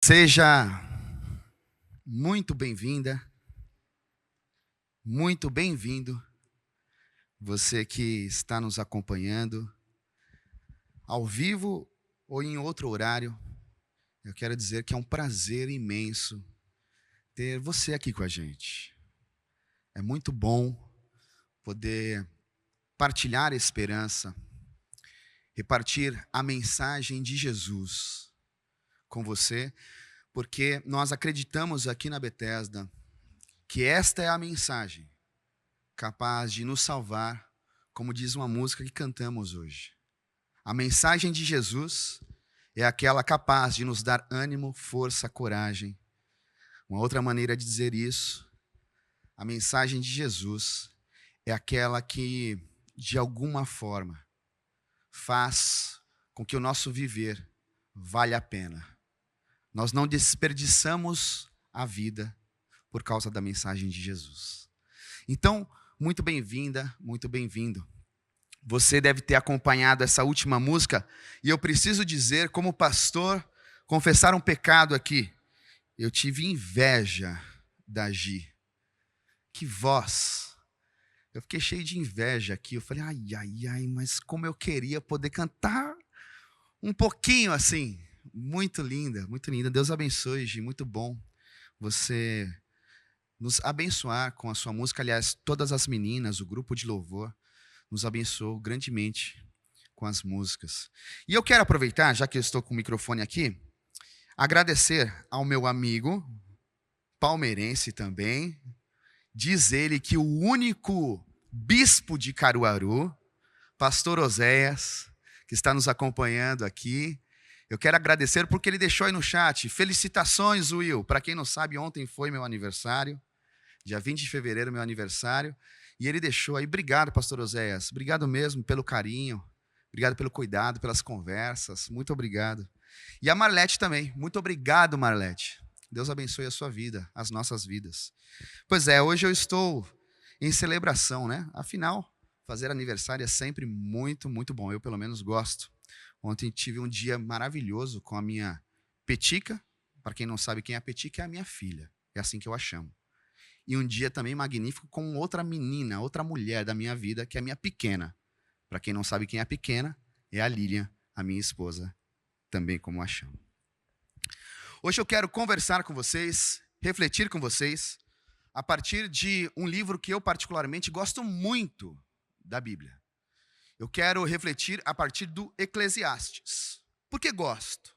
Seja muito bem-vinda, muito bem-vindo, você que está nos acompanhando, ao vivo ou em outro horário. Eu quero dizer que é um prazer imenso ter você aqui com a gente. É muito bom poder partilhar a esperança, repartir a mensagem de Jesus com você, porque nós acreditamos aqui na Bethesda que esta é a mensagem capaz de nos salvar, como diz uma música que cantamos hoje. A mensagem de Jesus é aquela capaz de nos dar ânimo, força, coragem. Uma outra maneira de dizer isso, a mensagem de Jesus é aquela que, de alguma forma, faz com que o nosso viver valha a pena. Nós não desperdiçamos a vida por causa da mensagem de Jesus. Então, muito bem-vinda, muito bem-vindo. Você deve ter acompanhado essa última música, e eu preciso dizer, como pastor, confessar um pecado aqui. Eu tive inveja da Gi. Que voz! Eu fiquei cheio de inveja aqui. Eu falei, ai, mas como eu queria poder cantar um pouquinho assim. Muito linda, muito linda. Deus abençoe, Gi, muito bom você nos abençoar com a sua música. Aliás, todas as meninas, o grupo de louvor, nos abençoou grandemente com as músicas. E eu quero aproveitar, já que eu estou com o microfone aqui, agradecer ao meu amigo, palmeirense também, diz ele que o único bispo de Caruaru, pastor Oséias, que está nos acompanhando aqui. Eu quero agradecer porque ele deixou aí no chat. Felicitações, Will. Para quem não sabe, ontem foi meu aniversário. Dia 20 de fevereiro, meu aniversário. E ele deixou aí. Obrigado, pastor Oséias. Obrigado mesmo pelo carinho. Obrigado pelo cuidado, pelas conversas. Muito obrigado. E a Marlete também. Muito obrigado, Marlete. Deus abençoe a sua vida, as nossas vidas. Pois é, hoje eu estou em celebração, né? Afinal, fazer aniversário é sempre muito, muito bom. Eu, pelo menos, gosto. Ontem tive um dia maravilhoso com a minha Petica. Para quem não sabe quem é a Petica, é a minha filha. É assim que eu a chamo. E um dia também magnífico com outra menina, outra mulher da minha vida, que é a minha pequena. Para quem não sabe quem é a pequena, é a Lilian, a minha esposa, também como a chamo. Hoje eu quero conversar com vocês, refletir com vocês, a partir de um livro que eu particularmente gosto muito da Bíblia. Eu quero refletir a partir do Eclesiastes. Por que gosto?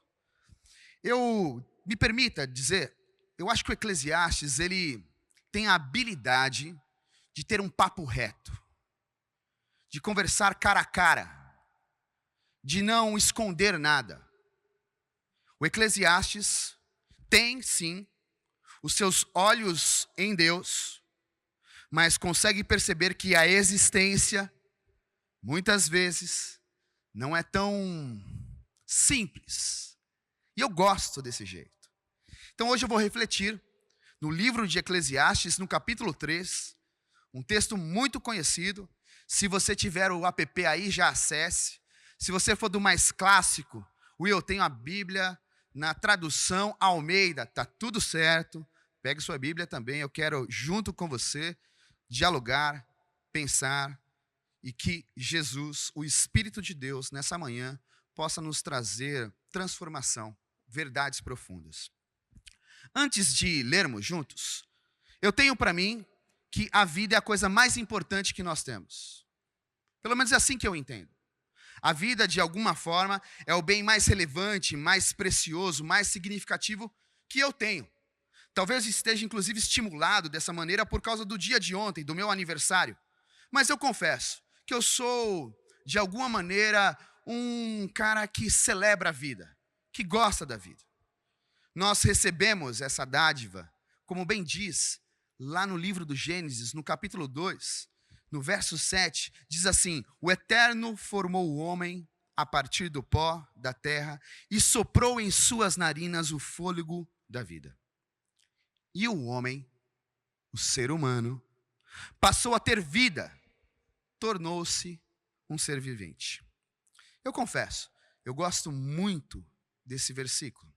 Me permita dizer, eu acho que o Eclesiastes, ele tem a habilidade de ter um papo reto, de conversar cara a cara, de não esconder nada. O Eclesiastes tem, sim, os seus olhos em Deus, mas consegue perceber que a existência, muitas vezes, não é tão simples. E eu gosto desse jeito. Então hoje eu vou refletir no livro de Eclesiastes, no capítulo 3, um texto muito conhecido. Se você tiver o app aí, já acesse. Se você for do mais clássico, eu tenho a Bíblia na tradução Almeida, tá tudo certo. Pegue sua Bíblia também, eu quero, junto com você, dialogar, pensar, e que Jesus, o Espírito de Deus, nessa manhã, possa nos trazer transformação, verdades profundas. Antes de lermos juntos, eu tenho para mim que a vida é a coisa mais importante que nós temos. Pelo menos é assim que eu entendo. A vida, de alguma forma, é o bem mais relevante, mais precioso, mais significativo que eu tenho. Talvez esteja, inclusive, estimulado dessa maneira por causa do dia de ontem, do meu aniversário. Mas eu confesso que eu sou, de alguma maneira, um cara que celebra a vida, que gosta da vida. Nós recebemos essa dádiva, como bem diz, lá no livro do Gênesis, no capítulo 2, no verso 7, diz assim: o Eterno formou o homem a partir do pó da terra e soprou em suas narinas o fôlego da vida. E o homem, o ser humano, passou a ter vida, tornou-se um ser vivente. Eu confesso, eu gosto muito desse versículo.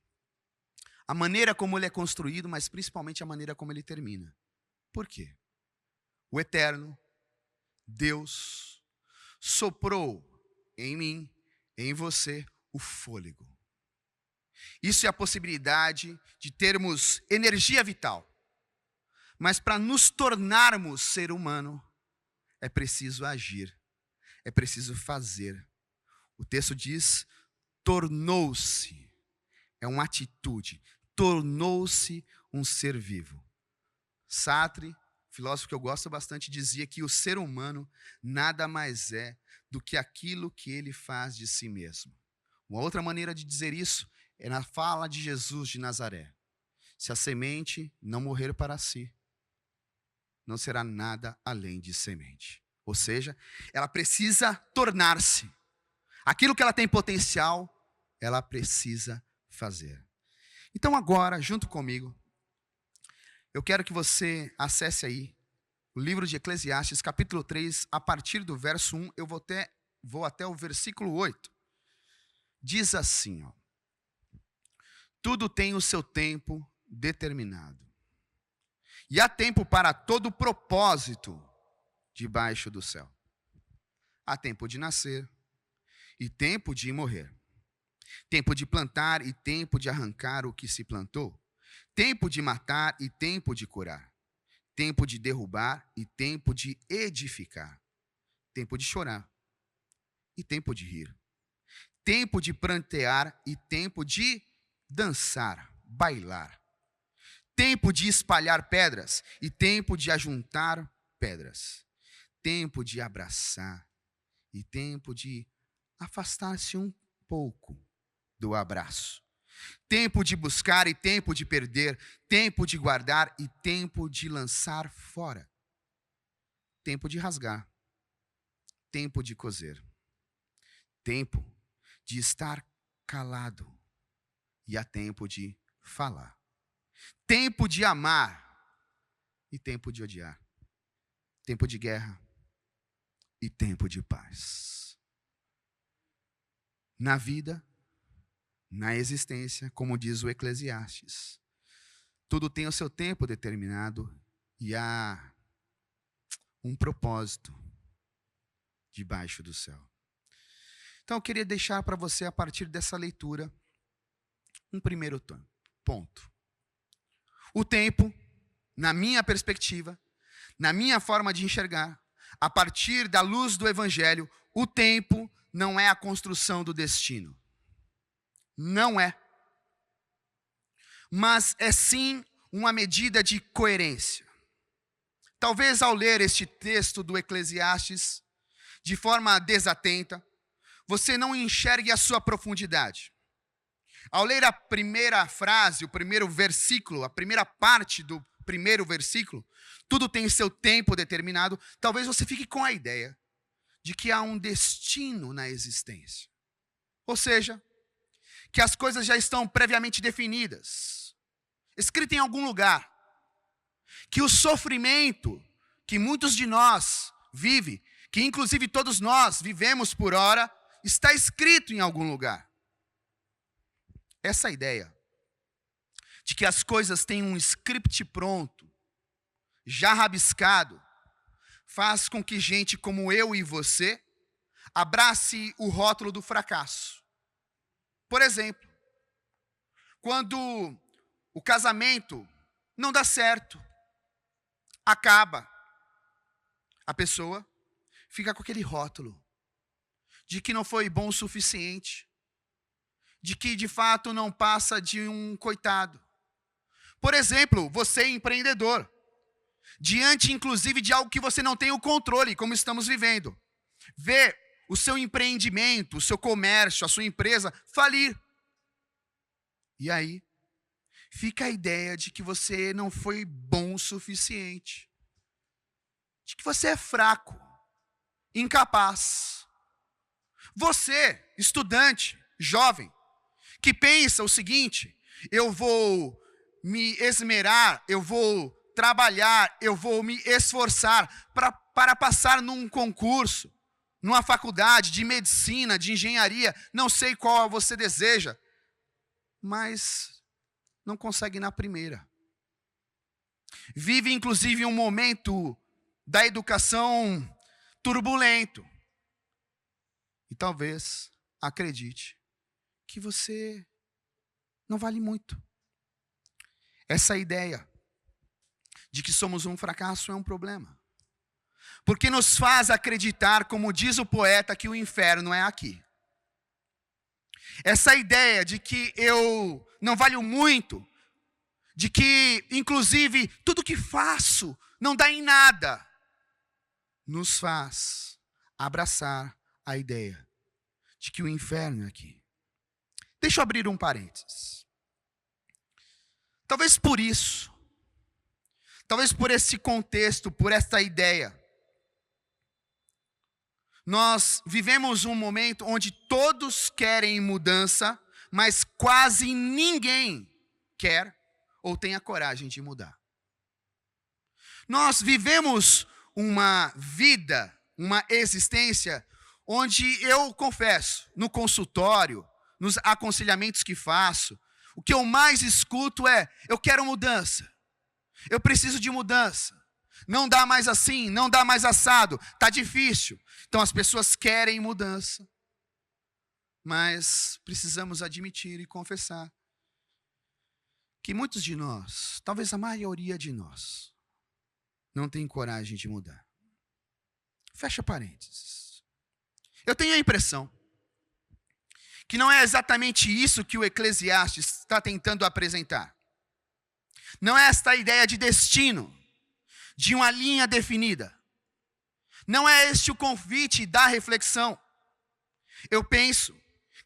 a maneira como ele é construído, mas principalmente a maneira como ele termina. Por quê? O Eterno, Deus, soprou em mim, em você, o fôlego. Isso é a possibilidade de termos energia vital. Mas para nos tornarmos ser humano, é preciso agir, é preciso fazer. O texto diz, tornou-se, é uma atitude, tornou-se um ser vivo. Sartre, filósofo que eu gosto bastante, dizia que o ser humano nada mais é do que aquilo que ele faz de si mesmo. Uma outra maneira de dizer isso é na fala de Jesus de Nazaré. Se a semente não morrer para si, não será nada além de semente. Ou seja, ela precisa tornar-se. Aquilo que ela tem potencial, ela precisa fazer. Então agora, junto comigo, eu quero que você acesse aí o livro de Eclesiastes, capítulo 3, a partir do verso 1, eu vou até o versículo 8. Diz assim, ó, tudo tem o seu tempo determinado. E há tempo para todo propósito debaixo do céu. Há tempo de nascer e tempo de morrer. Tempo de plantar e tempo de arrancar o que se plantou. Tempo de matar e tempo de curar. Tempo de derrubar e tempo de edificar. Tempo de chorar e tempo de rir. Tempo de prantear e tempo de dançar, bailar. Tempo de espalhar pedras e tempo de ajuntar pedras. Tempo de abraçar e tempo de afastar-se um pouco do abraço. Tempo de buscar e tempo de perder, tempo de guardar e tempo de lançar fora. Tempo de rasgar, tempo de coser. Tempo de estar calado e há tempo de falar. Tempo de amar e tempo de odiar. Tempo de guerra e tempo de paz. Na vida, na existência, como diz o Eclesiastes, tudo tem o seu tempo determinado e há um propósito debaixo do céu. Então eu queria deixar para você, a partir dessa leitura, um primeiro ponto. O tempo, na minha perspectiva, na minha forma de enxergar, a partir da luz do Evangelho, o tempo não é a construção do destino. Não é. Mas é sim uma medida de coerência. Talvez ao ler este texto do Eclesiastes, de forma desatenta, você não enxergue a sua profundidade. Ao ler a primeira frase, o primeiro versículo, a primeira parte do primeiro versículo, tudo tem seu tempo determinado, talvez você fique com a ideia de que há um destino na existência. Ou seja, que as coisas já estão previamente definidas, escritas em algum lugar. Que o sofrimento que muitos de nós vivem, que inclusive todos nós vivemos por hora, está escrito em algum lugar. Essa ideia de que as coisas têm um script pronto, já rabiscado, faz com que gente como eu e você abrace o rótulo do fracasso. Por exemplo, quando o casamento não dá certo, acaba, a pessoa fica com aquele rótulo de que não foi bom o suficiente, de que de fato não passa de um coitado. Por exemplo, você é empreendedor, diante inclusive de algo que você não tem o controle, como estamos vivendo. Vê o seu empreendimento, o seu comércio, a sua empresa falir. E aí, fica a ideia de que você não foi bom o suficiente, de que você é fraco, incapaz. Você, estudante, jovem, que pensa o seguinte: eu vou me esmerar, eu vou trabalhar, eu vou me esforçar para passar num concurso, numa faculdade de medicina, de engenharia, não sei qual você deseja, mas não consegue na primeira. Vive, inclusive, um momento da educação turbulento. E talvez acredite que você não vale muito. Essa ideia de que somos um fracasso é um problema. Porque nos faz acreditar, como diz o poeta, que o inferno é aqui. Essa ideia de que eu não valho muito, de que, inclusive, tudo que faço não dá em nada, nos faz abraçar a ideia de que o inferno é aqui. Deixa eu abrir um parênteses. Talvez por isso, talvez por esse contexto, por esta ideia, nós vivemos um momento onde todos querem mudança, mas quase ninguém quer ou tem a coragem de mudar. Nós vivemos uma vida, uma existência, onde eu confesso, no consultório, nos aconselhamentos que faço, o que eu mais escuto é: eu quero mudança, eu preciso de mudança. Não dá mais assim, não dá mais assado, está difícil. Então as pessoas querem mudança, mas precisamos admitir e confessar que muitos de nós, talvez a maioria de nós, não tem coragem de mudar. Fecha parênteses. Eu tenho a impressão que não é exatamente isso que o Eclesiastes está tentando apresentar. Não é esta ideia de destino, de uma linha definida. Não é este o convite da reflexão. Eu penso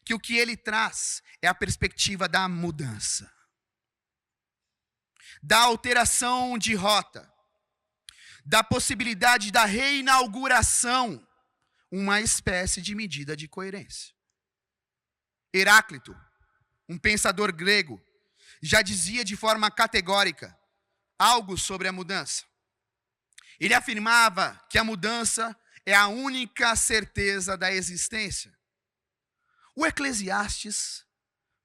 que o que ele traz é a perspectiva da mudança, da alteração de rota, da possibilidade da reinauguração, uma espécie de medida de coerência. Heráclito, um pensador grego, já dizia de forma categórica algo sobre a mudança. Ele afirmava que a mudança é a única certeza da existência. O Eclesiastes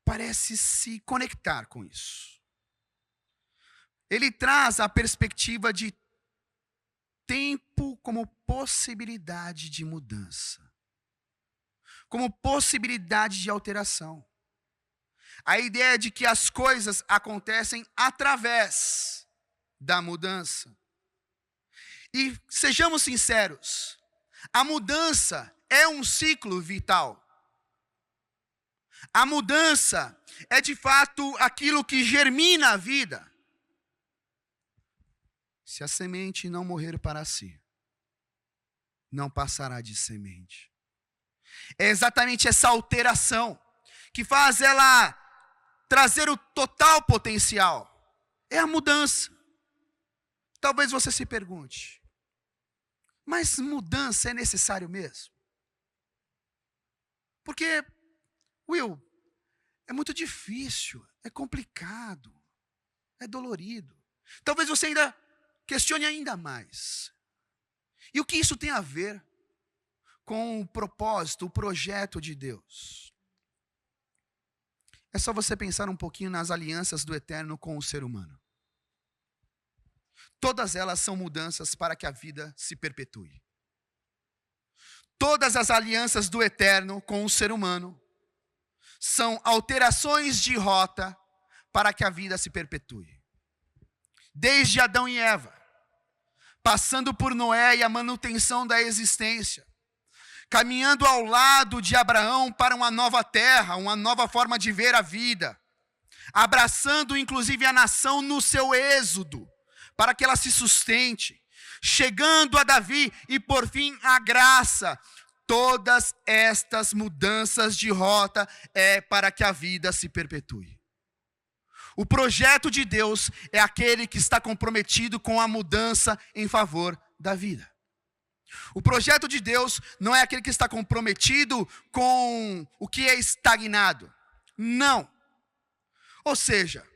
parece se conectar com isso. Ele traz a perspectiva de tempo como possibilidade de mudança, como possibilidade de alteração. A ideia de que as coisas acontecem através da mudança. E sejamos sinceros, a mudança é um ciclo vital. A mudança é de fato aquilo que germina a vida. Se a semente não morrer para si, não passará de semente. É exatamente essa alteração que faz ela trazer o total potencial. É a mudança. Talvez você se pergunte: mas mudança é necessário mesmo? Porque, Will, é muito difícil, é complicado, é dolorido. Talvez você ainda questione ainda mais. E o que isso tem a ver com o propósito, o projeto de Deus? É só você pensar um pouquinho nas alianças do Eterno com o ser humano. Todas elas são mudanças para que a vida se perpetue. Todas as alianças do Eterno com o ser humano são alterações de rota para que a vida se perpetue. Desde Adão e Eva, passando por Noé e a manutenção da existência, caminhando ao lado de Abraão para uma nova terra, uma nova forma de ver a vida, abraçando inclusive a nação no seu êxodo, para que ela se sustente, chegando a Davi e por fim a graça. Todas estas mudanças de rota é para que a vida se perpetue. O projeto de Deus é aquele que está comprometido com a mudança em favor da vida. O projeto de Deus não é aquele que está comprometido com o que é estagnado. Não. Ou seja,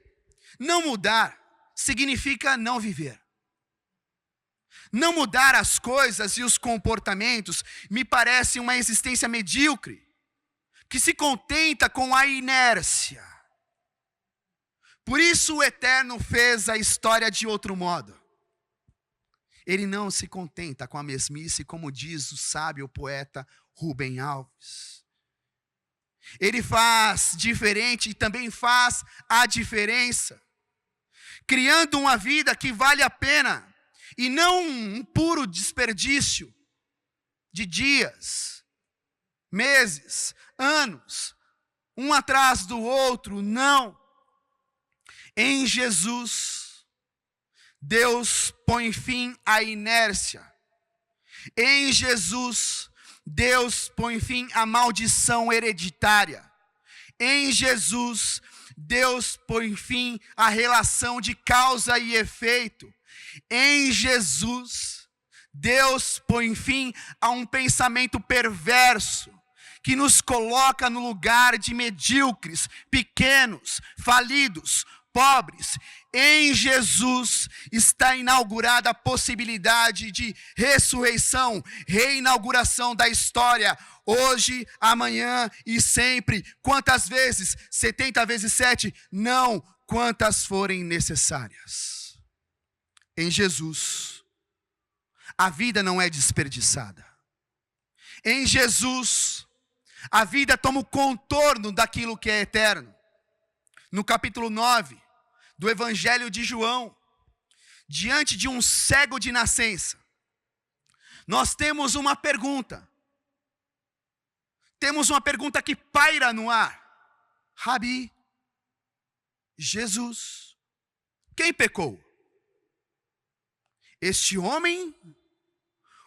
não mudar significa não viver. Não mudar as coisas e os comportamentos me parece uma existência medíocre, que se contenta com a inércia. Por isso o Eterno fez a história de outro modo. Ele não se contenta com a mesmice, como diz o sábio poeta Rubem Alves. Ele faz diferente e também faz a diferença, criando uma vida que vale a pena, e não um puro desperdício de dias, meses, anos, um atrás do outro. Não. Em Jesus, Deus põe fim à inércia. Em Jesus, Deus põe fim à maldição hereditária. Em Jesus, Deus põe fim à relação de causa e efeito. Em Jesus, Deus põe fim a um pensamento perverso que nos coloca no lugar de medíocres, pequenos, falidos, pobres. Em Jesus está inaugurada a possibilidade de ressurreição, reinauguração da história, hoje, amanhã e sempre. Quantas vezes? 70 vezes 7? Não, quantas forem necessárias. Em Jesus, a vida não é desperdiçada. Em Jesus, a vida toma o contorno daquilo que é eterno. No capítulo 9 do Evangelho de João, diante de um cego de nascença, nós temos uma pergunta. Temos uma pergunta que paira no ar. Rabi, Jesus, quem pecou? Este homem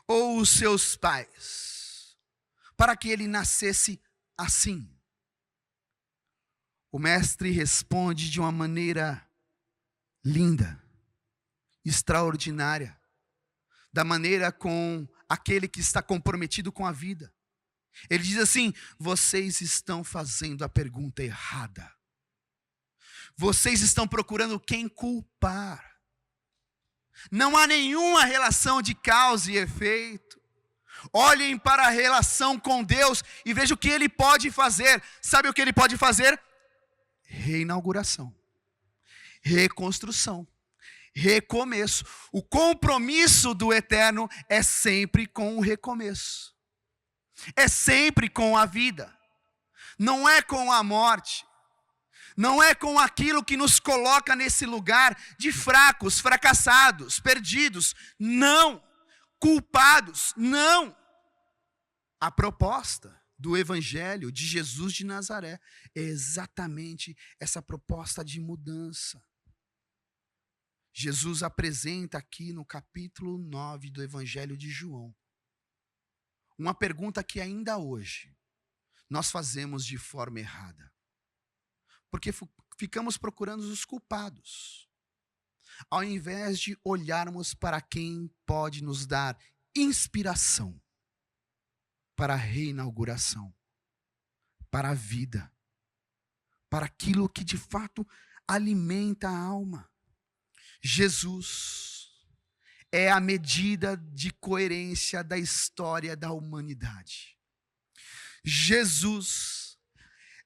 ou os seus pais? Para que ele nascesse assim. O mestre responde de uma maneira linda, extraordinária, da maneira com aquele que está comprometido com a vida. Ele diz assim: vocês estão fazendo a pergunta errada. Vocês estão procurando quem culpar. Não há nenhuma relação de causa e efeito. Olhem para a relação com Deus e vejam o que Ele pode fazer. Sabe o que Ele pode fazer? Reinauguração, reconstrução, recomeço. O compromisso do Eterno é sempre com o recomeço. É sempre com a vida. Não é com a morte. Não é com aquilo que nos coloca nesse lugar de fracos, fracassados, perdidos. Não. Culpados. Não. A proposta do Evangelho de Jesus de Nazaré é exatamente essa proposta de mudança. Jesus apresenta aqui no capítulo 9 do Evangelho de João uma pergunta que ainda hoje nós fazemos de forma errada. Porque ficamos procurando os culpados, ao invés de olharmos para quem pode nos dar inspiração para a reinauguração, para a vida, para aquilo que de fato alimenta a alma. Jesus é a medida de coerência da história da humanidade. Jesus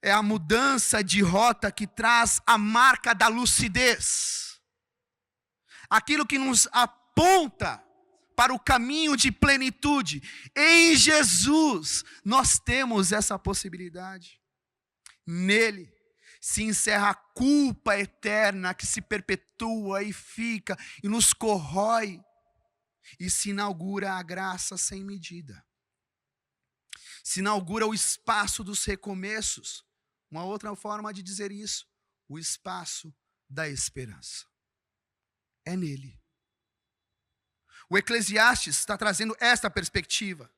é a mudança de rota que traz a marca da lucidez. Aquilo que nos aponta para o caminho de plenitude. Em Jesus, nós temos essa possibilidade. Nele se encerra a culpa eterna que se perpetua e fica e nos corrói. E se inaugura a graça sem medida. Se inaugura o espaço dos recomeços. Uma outra forma de dizer isso, o espaço da esperança. É nele. O Eclesiastes está trazendo esta perspectiva,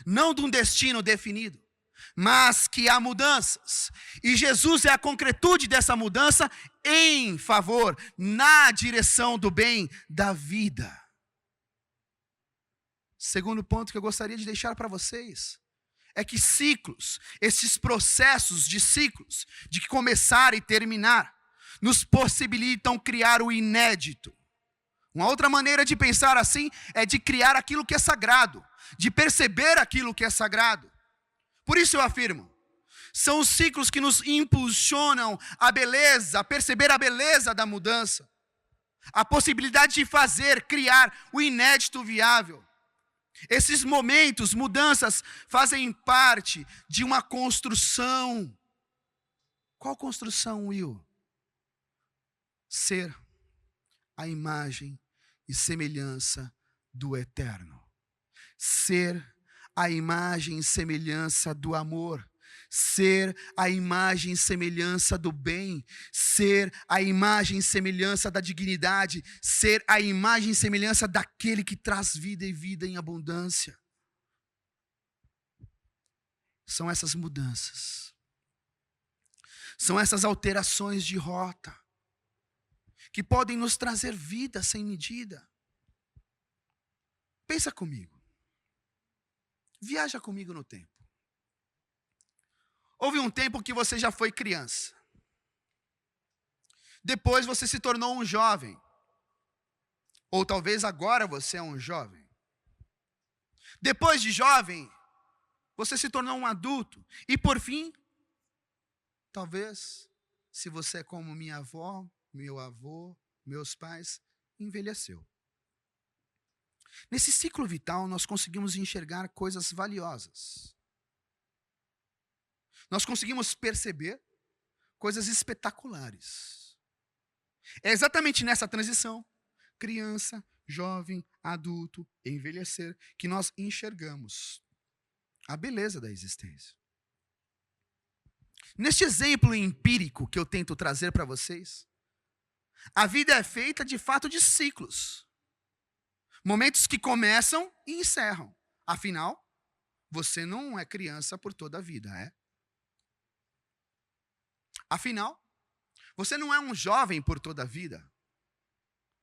não de um destino definido, mas que há mudanças. E Jesus é a concretude dessa mudança em favor, na direção do bem, da vida. Segundo ponto que eu gostaria de deixar para vocês, é que ciclos, esses processos de ciclos, de começar e terminar, nos possibilitam criar o inédito. Uma outra maneira de pensar assim é de criar aquilo que é sagrado, de perceber aquilo que é sagrado. Por isso eu afirmo, São os ciclos que nos impulsionam a beleza, a perceber a beleza da mudança. A possibilidade de fazer, criar o inédito viável. Esses momentos, mudanças, fazem parte de uma construção. Qual construção, Will? Ser a imagem e semelhança do eterno. Ser a imagem e semelhança do amor. Ser a imagem e semelhança do bem. Ser a imagem e semelhança da dignidade. Ser a imagem e semelhança daquele que traz vida e vida em abundância. São essas mudanças. São essas alterações de rota que podem nos trazer vida sem medida. Pensa comigo. Viaja comigo no tempo. Houve um tempo que você já foi criança. Depois você se tornou um jovem. Ou talvez agora você é um jovem. Depois de jovem, você se tornou um adulto. E por fim, talvez, se você é como minha avó, meu avô, meus pais, envelheceu. Nesse ciclo vital, nós conseguimos enxergar coisas valiosas. Nós conseguimos perceber coisas espetaculares. É exatamente nessa transição, criança, jovem, adulto, envelhecer, que nós enxergamos a beleza da existência. Neste exemplo empírico que eu tento trazer para vocês, a vida é feita de fato de ciclos. Momentos que começam e encerram. Afinal, você não é criança por toda a vida, é? Afinal, você não é um jovem por toda a vida.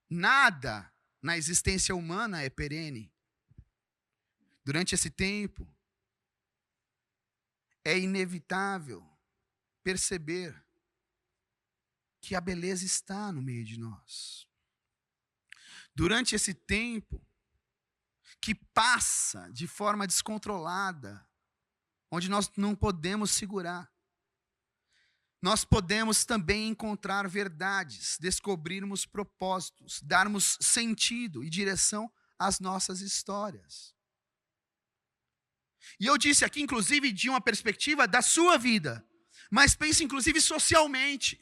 Nada na existência humana é perene. Durante esse tempo, é inevitável perceber que a beleza está no meio de nós. Durante esse tempo, que passa de forma descontrolada, onde nós não podemos segurar, nós podemos também encontrar verdades, descobrirmos propósitos, darmos sentido e direção às nossas histórias. E eu disse aqui, inclusive, de uma perspectiva da sua vida, mas pense, inclusive, socialmente.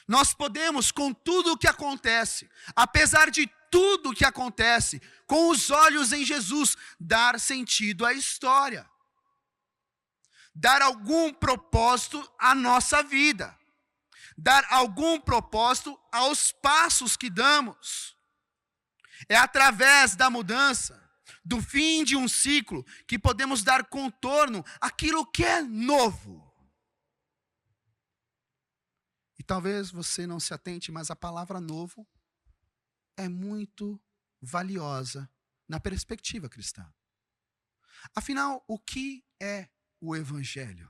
Nós podemos, com tudo o que acontece, apesar de tudo o que acontece, com os olhos em Jesus, dar sentido à história. Dar algum propósito à nossa vida. Dar algum propósito aos passos que damos. É através da mudança, do fim de um ciclo, que podemos dar contorno àquilo que é novo. E talvez você não se atente, mas a palavra novo é muito valiosa na perspectiva cristã. Afinal, o que é o Evangelho?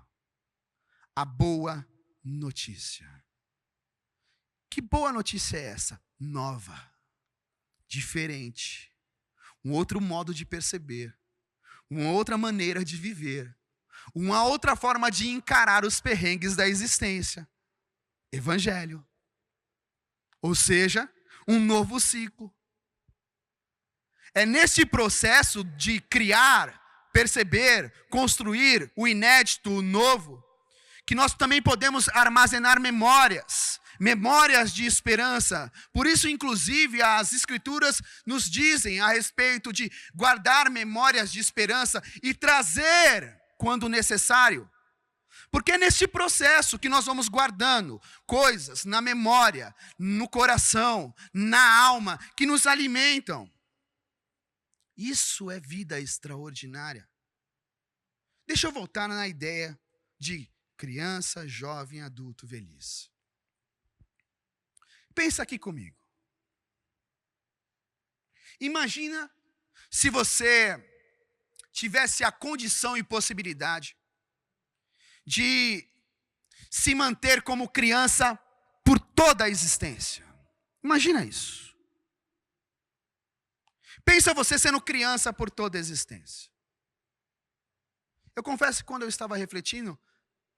A boa notícia. Que boa notícia é essa? Nova, diferente, um outro modo de perceber, uma outra maneira de viver, uma outra forma de encarar os perrengues da existência. Evangelho. Ou seja, um novo ciclo. É nesse processo de criar, perceber, construir o inédito, o novo, que nós também podemos armazenar memórias de esperança. Por isso, inclusive, as Escrituras nos dizem a respeito de guardar memórias de esperança e trazer quando necessário. Porque é nesse processo que nós vamos guardando coisas na memória, no coração, na alma, que nos alimentam. Isso é vida extraordinária. Deixa eu voltar na ideia de criança, jovem, adulto, velhice. Pensa aqui comigo. Imagina se você tivesse a condição e possibilidade de se manter como criança por toda a existência. Imagina isso. Pensa você sendo criança por toda a existência. Eu confesso que quando eu estava refletindo,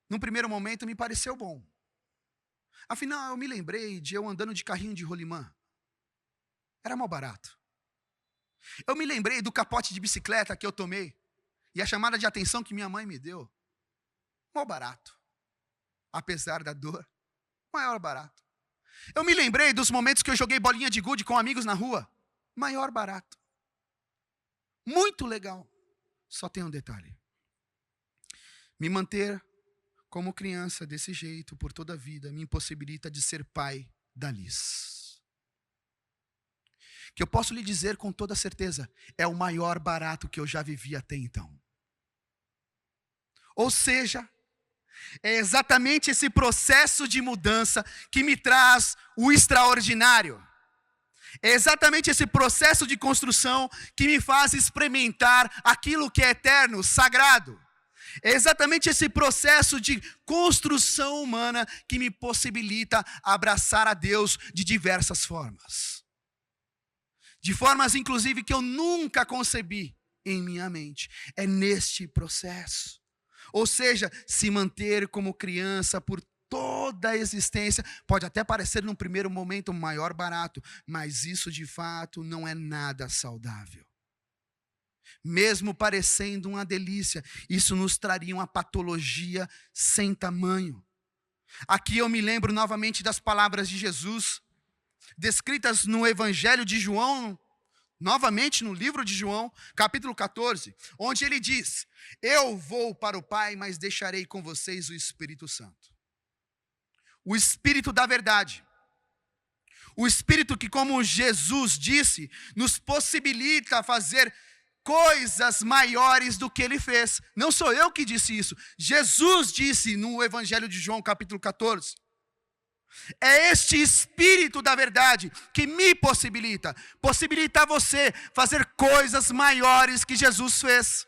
num primeiro momento me pareceu bom. Afinal, eu me lembrei de eu andando de carrinho de rolimã. Era mal barato. Eu me lembrei do capote de bicicleta que eu tomei e a chamada de atenção que minha mãe me deu. Mal barato. Apesar da dor, maior barato. Eu me lembrei dos momentos que eu joguei bolinha de gude com amigos na rua. Maior barato. Muito legal. Só tem um detalhe. Me manter como criança desse jeito por toda a vida me impossibilita de ser pai da Liz. Que eu posso lhe dizer com toda certeza, é o maior barato que eu já vivi até então. Ou seja, é exatamente esse processo de mudança que me traz o extraordinário. É exatamente esse processo de construção que me faz experimentar aquilo que é eterno, sagrado. É exatamente esse processo de construção humana que me possibilita abraçar a Deus de diversas formas. De formas, inclusive, que eu nunca concebi em minha mente. É neste processo. Ou seja, se manter como criança por toda a existência, pode até parecer num primeiro momento maior barato, mas isso de fato não é nada saudável. Mesmo parecendo uma delícia, isso nos traria uma patologia sem tamanho. Aqui eu me lembro novamente das palavras de Jesus, descritas no Evangelho de João, novamente no livro de João, capítulo 14, onde ele diz: eu vou para o Pai, mas deixarei com vocês o Espírito Santo. O Espírito da verdade. O Espírito que, como Jesus disse, nos possibilita fazer coisas maiores do que ele fez. Não sou eu que disse isso. Jesus disse no Evangelho de João, capítulo 14. É este Espírito da verdade que me possibilita você fazer coisas maiores que Jesus fez.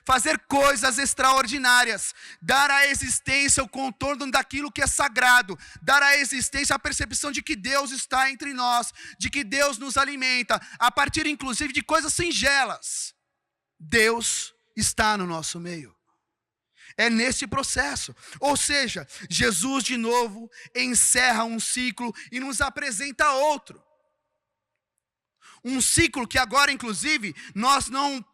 Fazer coisas extraordinárias, dar à existência o contorno daquilo que é sagrado, dar à existência a percepção de que Deus está entre nós, de que Deus nos alimenta, a partir inclusive de coisas singelas. Deus está no nosso meio. É nesse processo. Ou seja, Jesus de novo encerra um ciclo e nos apresenta outro. Um ciclo que agora inclusive nós não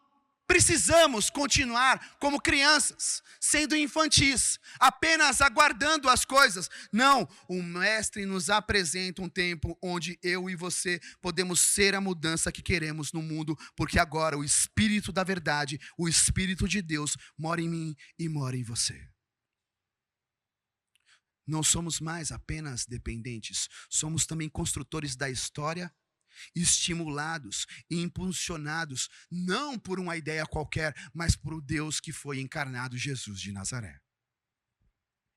precisamos continuar como crianças, sendo infantis, apenas aguardando as coisas. Não, o Mestre nos apresenta um tempo onde eu e você podemos ser a mudança que queremos no mundo, porque agora o Espírito da verdade, o Espírito de Deus, mora em mim e mora em você. Não somos mais apenas dependentes, somos também construtores da história, estimulados e impulsionados não por uma ideia qualquer, mas por o Deus que foi encarnado, Jesus de Nazaré.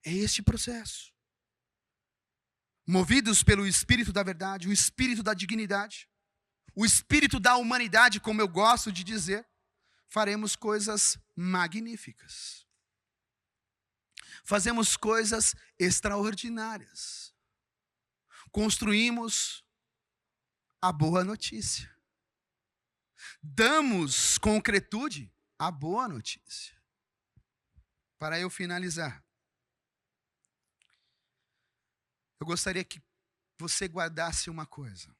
É este processo. Movidos pelo Espírito da verdade, o Espírito da dignidade, o Espírito da humanidade, como eu gosto de dizer, faremos coisas magníficas. Fazemos coisas extraordinárias. Construímos a boa notícia. Damos concretude à boa notícia. Para eu finalizar, eu gostaria que você guardasse uma coisa.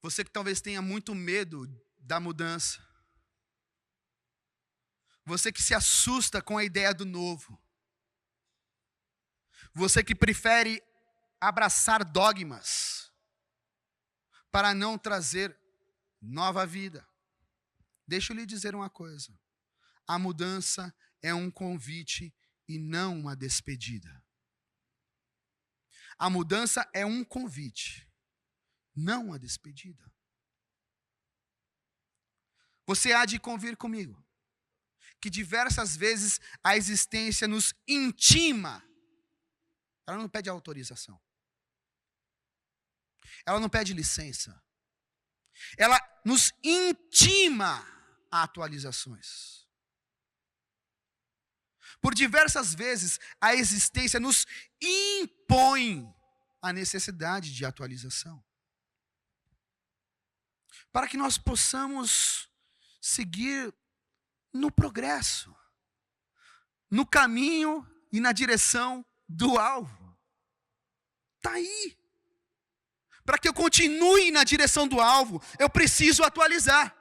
Você que talvez tenha muito medo da mudança. Você que se assusta com a ideia do novo. Você que prefere abraçar dogmas para não trazer nova vida. Deixa eu lhe dizer uma coisa. A mudança é um convite e não uma despedida. A mudança é um convite, não uma despedida. Você há de convir comigo que diversas vezes a existência nos intima. Ela não pede autorização. Ela não pede licença. Ela nos intima a atualizações. Por diversas vezes, a existência nos impõe a necessidade de atualização. Para que nós possamos seguir no progresso, no caminho e na direção do alvo. Está aí. Para que eu continue na direção do alvo, eu preciso atualizar.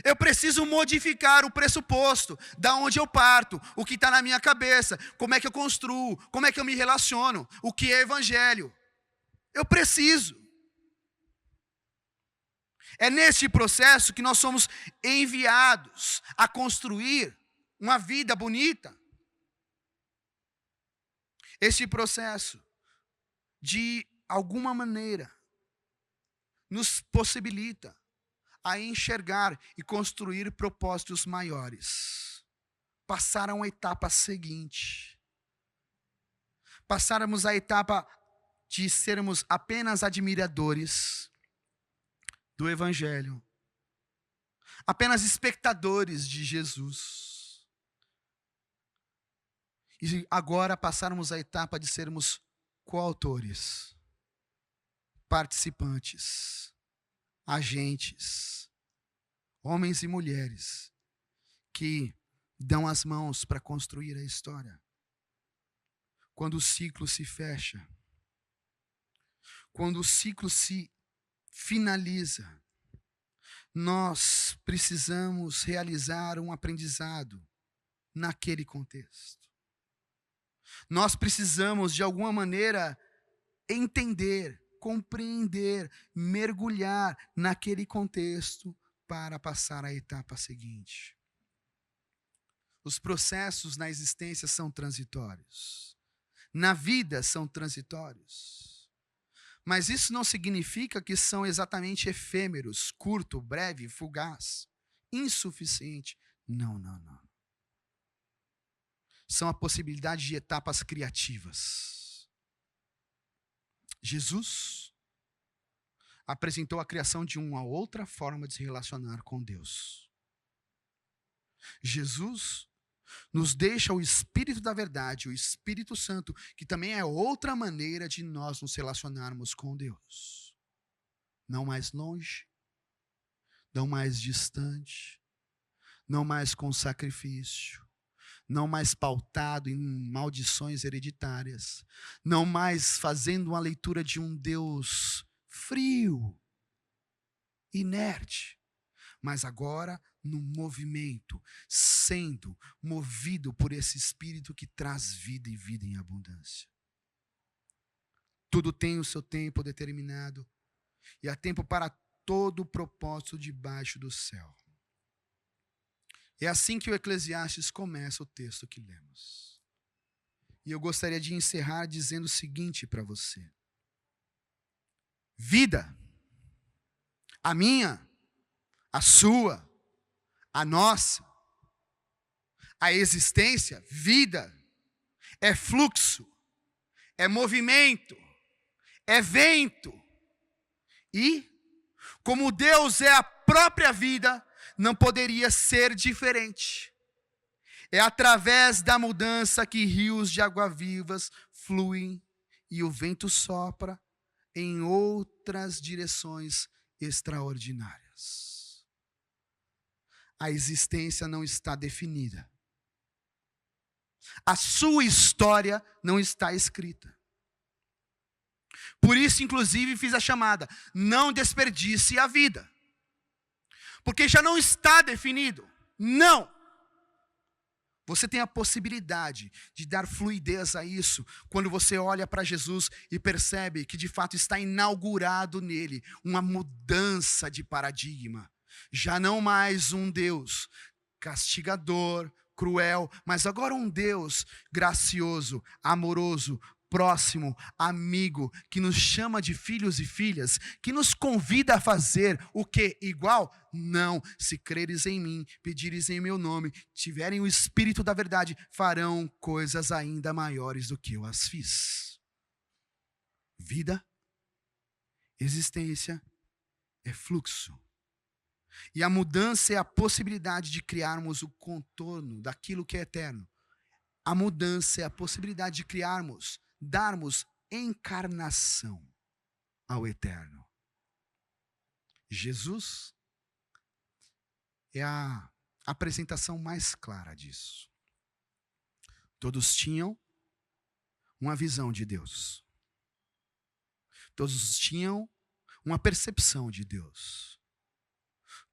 Eu preciso modificar o pressuposto, da onde eu parto, o que está na minha cabeça, como é que eu construo, como é que eu me relaciono, o que é evangelho. Eu preciso. É neste processo que nós somos enviados a construir uma vida bonita. Este processo, de alguma maneira, nos possibilita a enxergar e construir propósitos maiores. Passar a uma etapa seguinte. Passarmos a etapa de sermos apenas admiradores do Evangelho. Apenas espectadores de Jesus. E agora passarmos a etapa de sermos coautores, participantes, agentes, homens e mulheres que dão as mãos para construir a história. Quando o ciclo se fecha, quando o ciclo se finaliza, nós precisamos realizar um aprendizado naquele contexto. Nós precisamos, de alguma maneira, entender, compreender, mergulhar naquele contexto para passar à etapa seguinte. Os processos na existência são transitórios. Na vida são transitórios. Mas isso não significa que são exatamente efêmeros, curto, breve, fugaz, insuficiente. Não, não, não. São a possibilidade de etapas criativas. Jesus apresentou a criação de uma outra forma de se relacionar com Deus. Jesus nos deixa o Espírito da verdade, o Espírito Santo, que também é outra maneira de nós nos relacionarmos com Deus. Não mais longe, não mais distante, não mais com sacrifício, não mais pautado em maldições hereditárias, não mais fazendo uma leitura de um Deus frio, inerte, mas agora no movimento, sendo movido por esse Espírito que traz vida e vida em abundância. Tudo tem o seu tempo determinado, e há tempo para todo o propósito debaixo do céu. É assim que o Eclesiastes começa o texto que lemos. E eu gostaria de encerrar dizendo o seguinte para você. Vida, a minha, a sua, a nossa, a existência, vida, é fluxo, é movimento, é vento. E, como Deus é a própria vida, não poderia ser diferente. É através da mudança que rios de água-vivas fluem e o vento sopra em outras direções extraordinárias. A existência não está definida. A sua história não está escrita. Por isso, inclusive, fiz a chamada: não desperdice a vida. Porque já não está definido. Não. Você tem a possibilidade de dar fluidez a isso quando você olha para Jesus e percebe que de fato está inaugurado nele uma mudança de paradigma. Já não mais um Deus castigador, cruel, mas agora um Deus gracioso, amoroso, próximo, amigo, que nos chama de filhos e filhas, que nos convida a fazer o que? Igual? Não. Se creres em mim, pedires em meu nome, tiverem o Espírito da verdade, farão coisas ainda maiores do que eu as fiz. Vida, existência, é fluxo. E a mudança é a possibilidade de criarmos o contorno daquilo que é eterno. A mudança é a possibilidade de criarmos, darmos encarnação ao eterno. Jesus é a a apresentação mais clara disso. Todos tinham uma visão de Deus. Todos tinham uma percepção de Deus.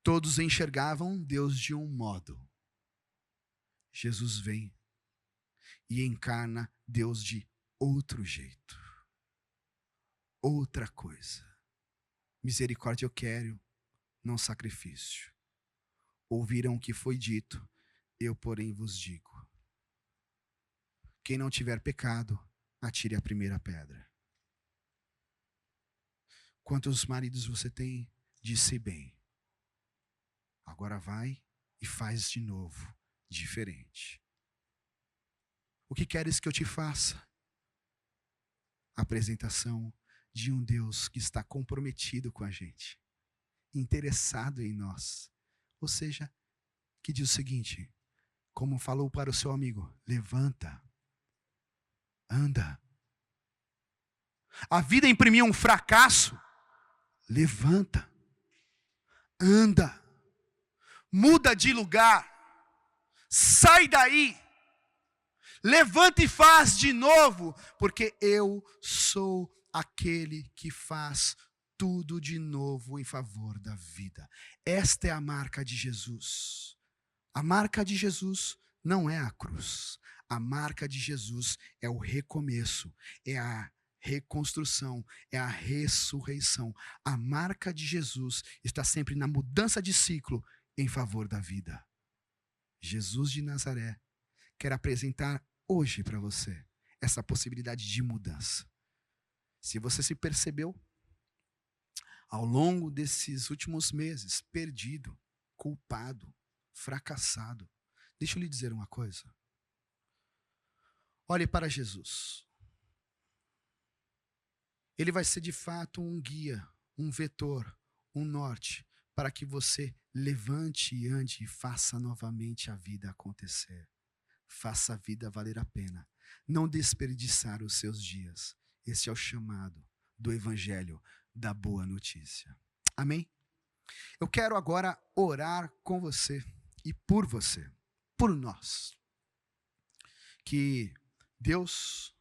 Todos enxergavam Deus de um modo. Jesus vem e encarna Deus de outro jeito. Outra coisa. Misericórdia eu quero, não sacrifício. Ouviram o que foi dito, eu porém vos digo. Quem não tiver pecado, atire a primeira pedra. Quantos maridos você tem? Disse bem. Agora vai e faz de novo, diferente. O que queres que eu te faça? Apresentação de um Deus que está comprometido com a gente, interessado em nós. Ou seja, que diz o seguinte, como falou para o seu amigo, levanta, anda. A vida imprimiu um fracasso, levanta, anda, muda de lugar, sai daí, levanta e faz de novo, porque eu sou aquele que faz tudo de novo em favor da vida. Esta é a marca de Jesus. A marca de Jesus não é a cruz. A marca de Jesus é o recomeço, é a reconstrução, é a ressurreição. A marca de Jesus está sempre na mudança de ciclo em favor da vida. Jesus de Nazaré quer apresentar hoje para você essa possibilidade de mudança. Se você se percebeu ao longo desses últimos meses perdido, culpado, fracassado, deixa eu lhe dizer uma coisa. Olhe para Jesus. Ele vai ser de fato um guia, um vetor, um norte, para que você levante e ande e faça novamente a vida acontecer. Faça a vida valer a pena. Não desperdiçar os seus dias. Esse é o chamado do Evangelho da Boa Notícia. Amém? Eu quero agora orar com você e por você, por nós. Que Deus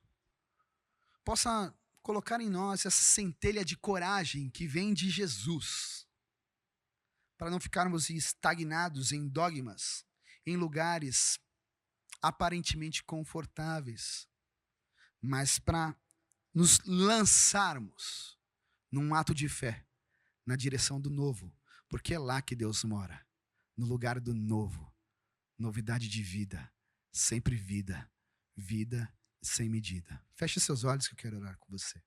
possa colocar em nós essa centelha de coragem que vem de Jesus, para não ficarmos estagnados em dogmas, em lugares aparentemente confortáveis, mas para nos lançarmos num ato de fé, na direção do novo, porque é lá que Deus mora, no lugar do novo, novidade de vida, sempre vida, vida sem medida. Feche seus olhos que eu quero orar com você.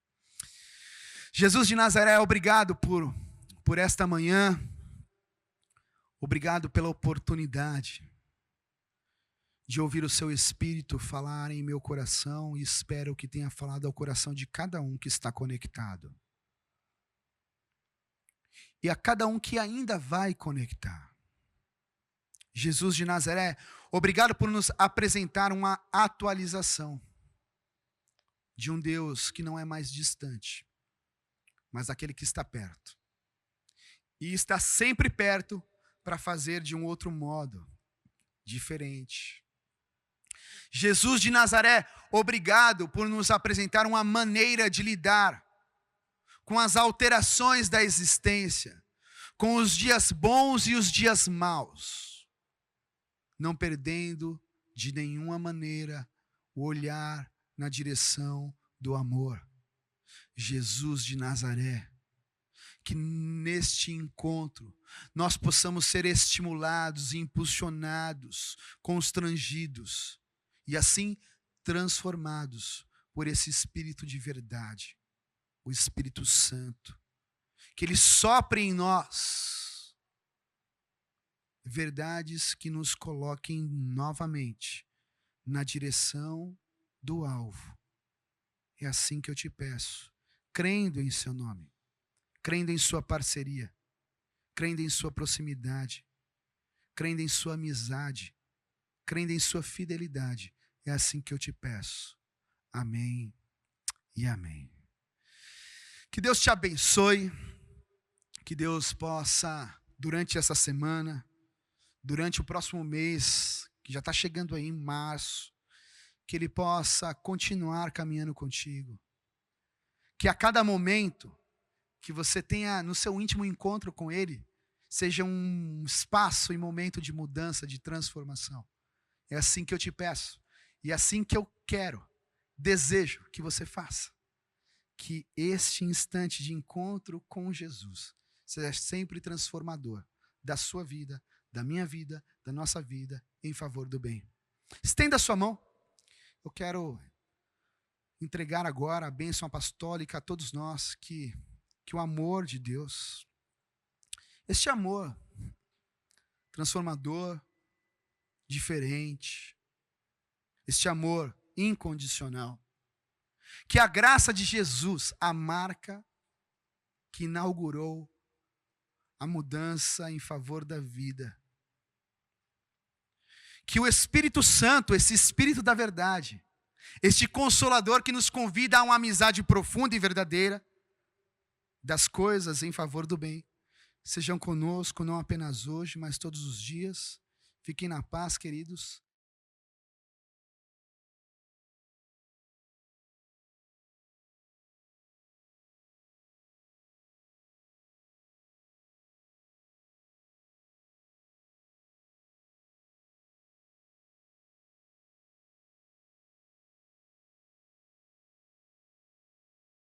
Jesus de Nazaré, obrigado por esta manhã, obrigado pela oportunidade de ouvir o seu Espírito falar em meu coração e espero que tenha falado ao coração de cada um que está conectado. E a cada um que ainda vai conectar. Jesus de Nazaré, obrigado por nos apresentar uma atualização de um Deus que não é mais distante, mas aquele que está perto. E está sempre perto para fazer de um outro modo, diferente. Jesus de Nazaré, obrigado por nos apresentar uma maneira de lidar com as alterações da existência, com os dias bons e os dias maus, não perdendo de nenhuma maneira o olhar na direção do amor. Jesus de Nazaré, que neste encontro nós possamos ser estimulados, impulsionados, constrangidos e assim transformados por esse Espírito de verdade, o Espírito Santo, que Ele sopre em nós verdades que nos coloquem novamente na direção do alvo. É assim que eu te peço, crendo em seu nome, crendo em sua parceria, crendo em sua proximidade, crendo em sua amizade, crendo em sua fidelidade. É assim que eu te peço. Amém e amém. Que Deus te abençoe, que Deus possa, durante essa semana, durante o próximo mês, que já está chegando aí em março, que Ele possa continuar caminhando contigo. Que a cada momento que você tenha no seu íntimo encontro com Ele, seja um espaço e momento de mudança, de transformação. É assim que eu te peço. E é assim que eu quero, desejo que você faça. Que este instante de encontro com Jesus seja sempre transformador da sua vida, da minha vida, da nossa vida, em favor do bem. Estenda a sua mão. Eu quero entregar agora a bênção apostólica a todos nós, que o amor de Deus, este amor transformador, diferente, este amor incondicional, que a graça de Jesus, a marca que inaugurou a mudança em favor da vida, que o Espírito Santo, esse Espírito da verdade, este Consolador que nos convida a uma amizade profunda e verdadeira das coisas em favor do bem, sejam conosco não apenas hoje, mas todos os dias. Fiquem na paz, queridos.